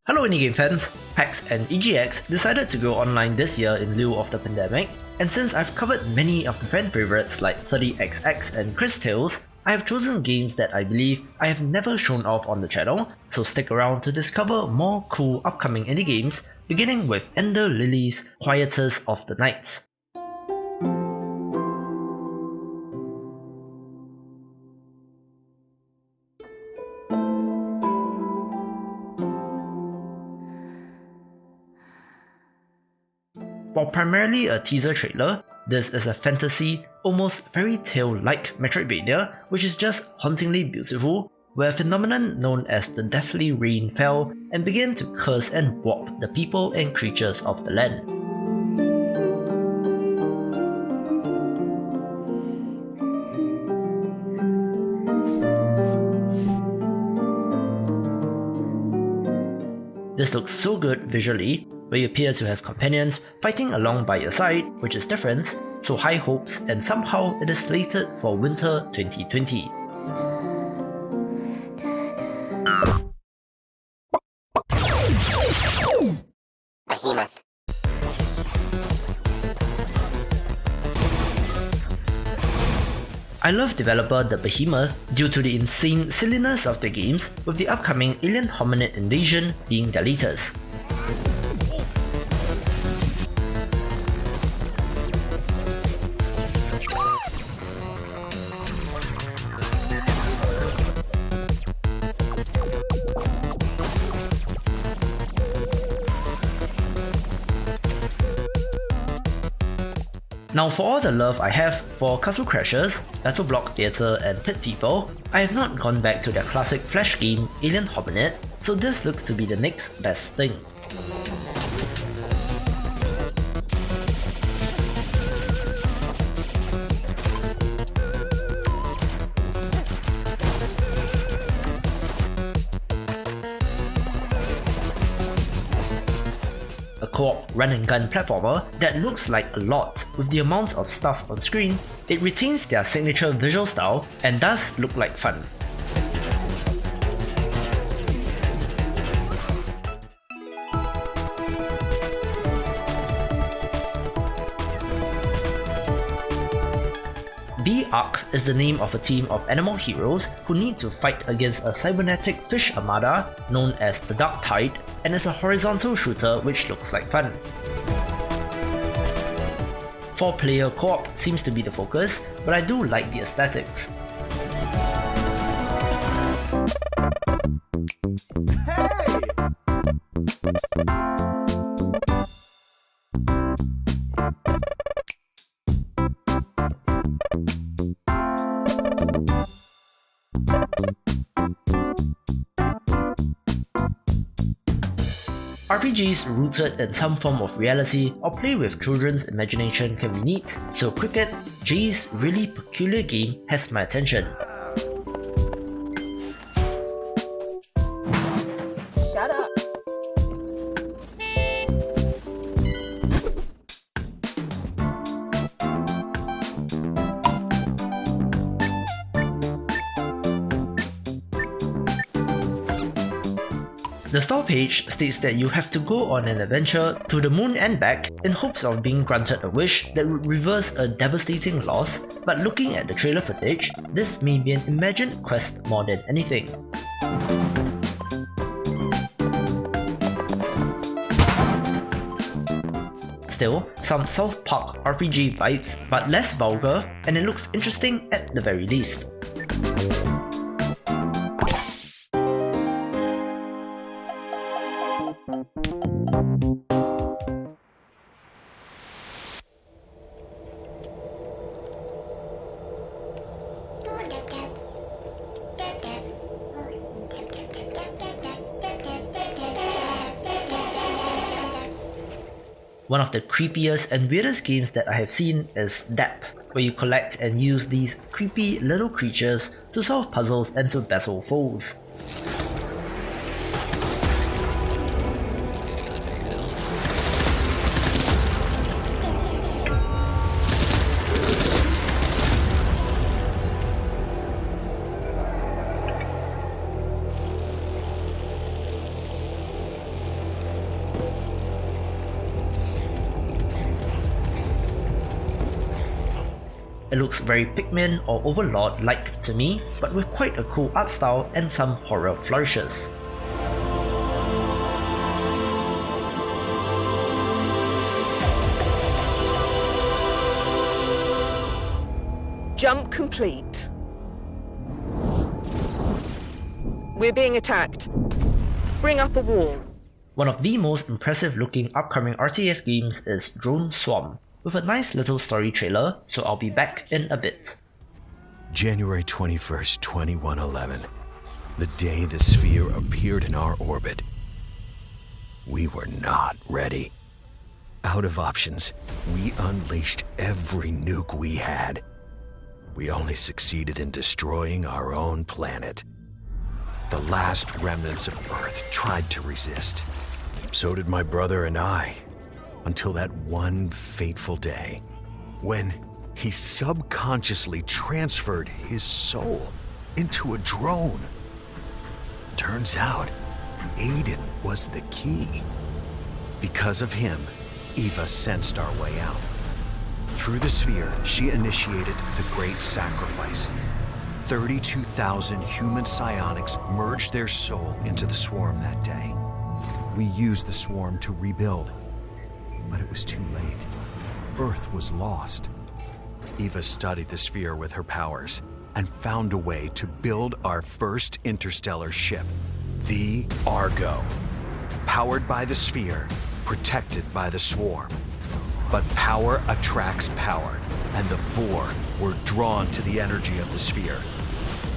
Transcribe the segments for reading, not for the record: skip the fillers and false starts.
Hello indie game fans! PAX and EGX decided to go online this year in lieu of the pandemic, and since I've covered many of the fan favourites like 30XX and Chris Tales, I have chosen games that I believe I have never shown off on the channel, so stick around to discover more cool upcoming indie games, beginning with Enderlys' Quietest of the Nights. While primarily a teaser trailer, this is a fantasy, almost fairy tale-like Metroidvania which is just hauntingly beautiful, where a phenomenon known as the Deathly Rain fell and began to curse and warp the people and creatures of the land. This looks so good visually, where you appear to have companions fighting along by your side, which is different, so high hopes, and somehow it is slated for winter 2020. Behemoth. I love developer The Behemoth due to the insane silliness of the games, with the upcoming alien hominid invasion being their latest. Now for all the love I have for Castle Crashers, Battle Block Theatre and Pit People, I have not gone back to their classic flash game Alien Hominid, so this looks to be the next best thing. A co-op run-and-gun platformer that looks like a lot with the amount of stuff on screen. It retains their signature visual style and does look like fun. B-Arc is the name of a team of animal heroes who need to fight against a cybernetic fish armada known as the Dark Tide, and is a horizontal shooter which looks like fun. 4-player co-op seems to be the focus, but I do like the aesthetics. RPGs rooted in some form of reality or play with children's imagination can be neat, so Cricket, Jay's really peculiar game has my attention. Shut up. The store page states that you have to go on an adventure to the moon and back in hopes of being granted a wish that would reverse a devastating loss, but looking at the trailer footage, this may be an imagined quest more than anything. Still, some South Park RPG vibes, but less vulgar, and it looks interesting at the very least. One of the creepiest and weirdest games that I have seen is DAP, where you collect and use these creepy little creatures to solve puzzles and to battle foes. It looks very Pikmin or Overlord-like to me, but with quite a cool art style and some horror flourishes. Jump complete. We're being attacked. Bring up a wall. One of the most impressive looking upcoming RTS games is Drone Swarm, with a nice little story trailer, so I'll be back in a bit. January 21st, 2111, the day the sphere appeared in our orbit. We were not ready. Out of options, we unleashed every nuke we had. We only succeeded in destroying our own planet. The last remnants of Earth tried to resist. So did my brother and I, until that one fateful day, when he subconsciously transferred his soul into a drone. Turns out, Aiden was the key. Because of him, Eva sensed our way out. Through the sphere, she initiated the Great Sacrifice. 32,000 human psionics merged their soul into the swarm that day. We used the swarm to rebuild, but it was too late. Earth was lost. Eva studied the sphere with her powers and found a way to build our first interstellar ship, the Argo. Powered by the sphere, protected by the swarm. But power attracts power, and the Vor were drawn to the energy of the sphere.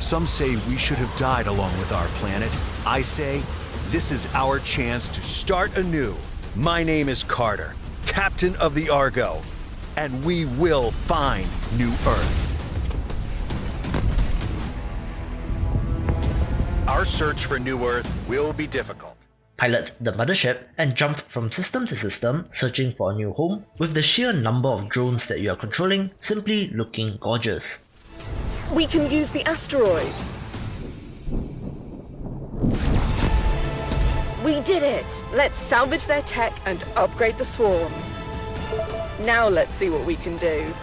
Some say we should have died along with our planet. I say, this is our chance to start anew. My name is Carter, Captain of the Argo, and we will find New Earth. Our search for New Earth will be difficult. Pilot the mothership and jump from system to system searching for a new home, with the sheer number of drones that you are controlling simply looking gorgeous. We can use the asteroid. We did it! Let's salvage their tech and upgrade the swarm. Now let's see what we can do.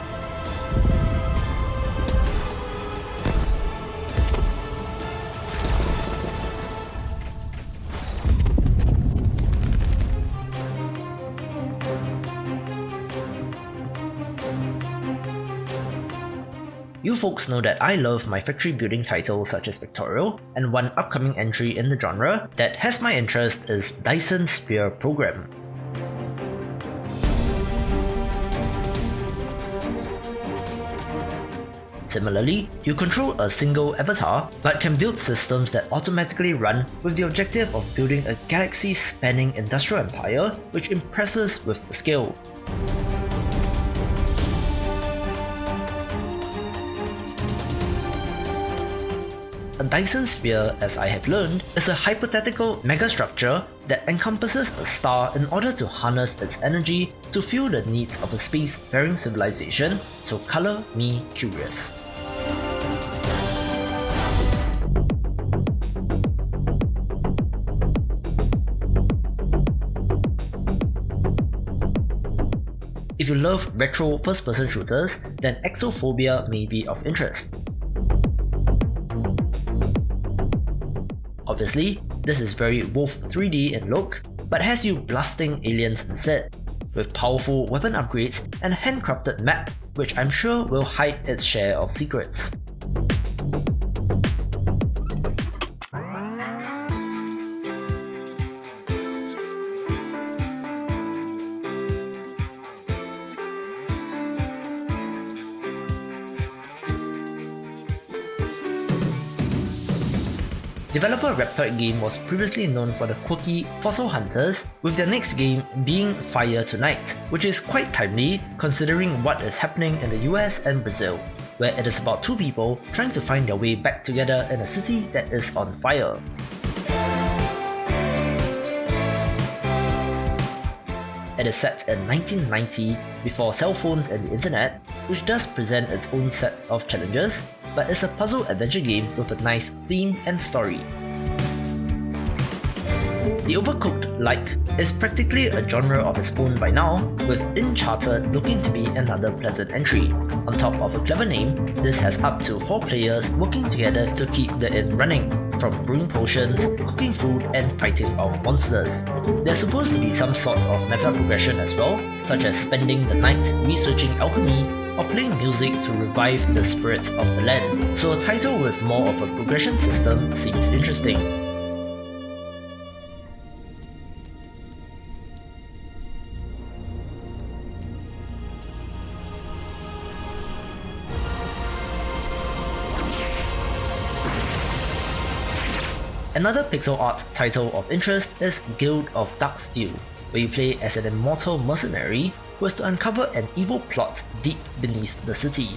You folks know that I love my factory building titles such as Victorial, and one upcoming entry in the genre that has my interest is Dyson Sphere program. Similarly, you control a single avatar, but can build systems that automatically run with the objective of building a galaxy-spanning industrial empire which impresses with the scale. A Dyson Sphere, as I have learned, is a hypothetical megastructure that encompasses a star in order to harness its energy to fuel the needs of a space-faring civilization, so color me curious. If you love retro first-person shooters, then Exophobia may be of interest. Obviously, this is very Wolf 3D in look, but has you blasting aliens instead, with powerful weapon upgrades and a handcrafted map which I'm sure will hide its share of secrets. Developer Reptoid Game was previously known for the quirky Fossil Hunters, with their next game being Fire Tonight, which is quite timely considering what is happening in the US and Brazil, where it is about two people trying to find their way back together in a city that is on fire. It is set in 1990, before cell phones and the internet, which does present its own set of challenges, but it's a puzzle adventure game with a nice theme and story. The Overcooked-like is practically a genre of its own by now, with Uncharted looking to be another pleasant entry. On top of a clever name, this has up to 4 players working together to keep the inn running, from brewing potions, cooking food, and fighting off monsters. There's supposed to be some sorts of meta progression as well, such as spending the night researching alchemy or playing music to revive the spirits of the land, so a title with more of a progression system seems interesting. Another pixel art title of interest is Guild of Darksteel, where you play as an immortal mercenary who has to uncover an evil plot deep beneath the city.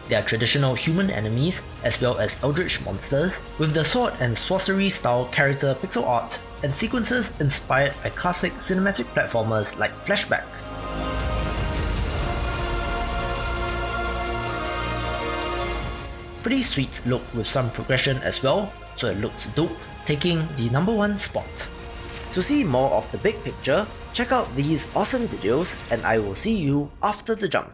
There are traditional human enemies as well as eldritch monsters, with the sword and sorcery style character pixel art and sequences inspired by classic cinematic platformers like Flashback. Pretty sweet look with some progression as well, so it looks dope, taking the #1 spot. To see more of the big picture, check out these awesome videos and I will see you after the jump.